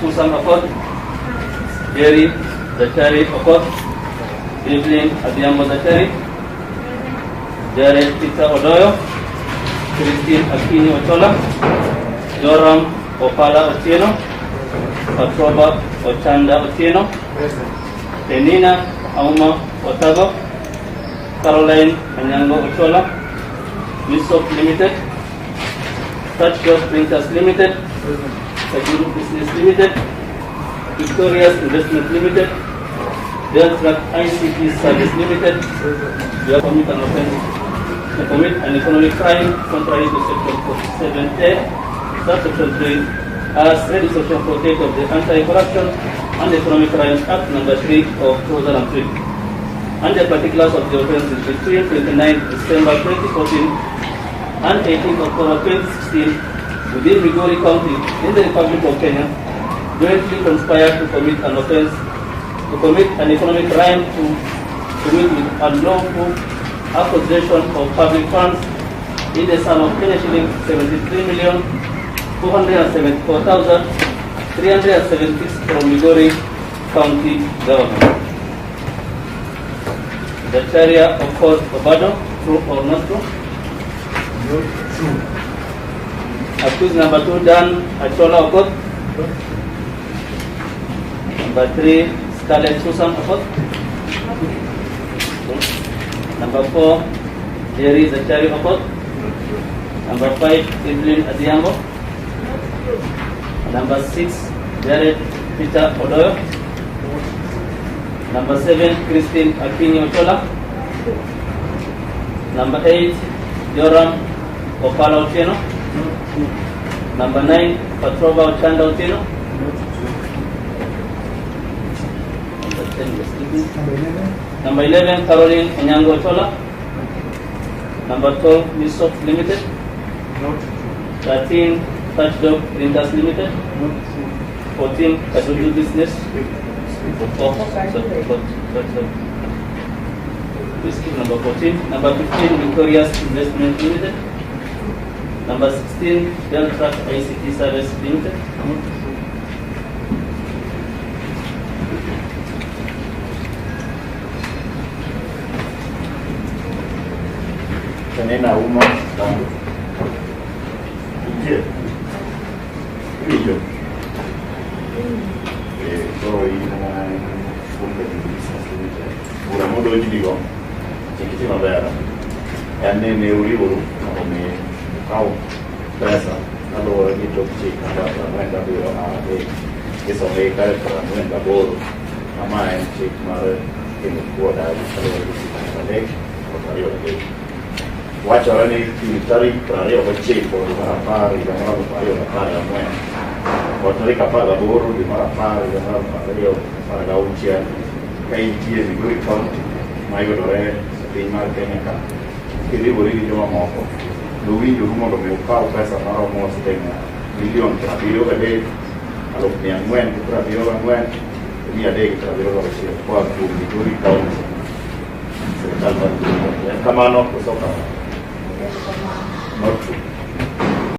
Susan Okot, Jerry Zachary Okot, Evelyn Adhiambo Zachary, Jared Peter Odoyo, Christine Akini Ochola, Joram Opala Otieno, Patroba Ochanda Otieno, Tenina Auma Otago, Caroline Anyango Ochola, Misop Limited, Touchdown Printers Limited, Sajuru Business Limited, Victoria's Investment Limited, Deltrack ICT Service Limited. You have committed an offense to commit an economic crime contrary to Section 47A, Subsection 3, as read in Section 48 of the Anti-Corruption and Economic Crimes Act No. 3 of 2003. And the particulars of the offense is between 29 December 2014 and 18 October 2016 within Migori County in the Republic of Kenya, jointly conspired to commit an offense, to commit an economic crime, to commit with unlawful acquisition of public funds in the sum of Kenya shilling 73,474,376 from Migori County government. The Sharia of course Obado, true or not true? Not true. Accused number 2, Dan Achola Okot. Number 3, Scarlett Susan Okot. Number 4, Jerry Zachary Okot. Number 5, Evelyn Adhiambo. Number 6, Jared Peter Odoyo. Number 7, Christine Akini Ochola. Number 8, Joram Opala Otieno. Number 9, Patroba Ochanda Otieno. Number 11, Caroline Anyango Ochola. Number 12, Misop Limited. 13, Touchdown Printers Limited. 14, Sajuru Business. Number 14. Number 15, Victoria's Investment Limited. Number 16, Deltrack ICT Service Limited. Tenena uma tangu. Nje. Hiyo. So ina funga business limited. Ura modo jidigo. Chikiti mabera. Yani ne uri uru na me au pesa. Nalo ni tokchi kama kwenda bio na hizo heka kwa kwenda boro. Kama chik mara ni kuoda kwa leki kwa hiyo wacha wale militari prario bache por marapari ya mara prario na para ya mwe watari kapala boro di marapari ya mara prario para gaunchia kai tie ni guri county mayo dore pin mar Kenya ka kiri bori ni joma moko luwi yo rumo do me pa pesa mara mo stenya milion prario ka de alo ni angwen prario angwen ni ade prario lo bache kwa tu ni guri county serikali kama no kusoka not true.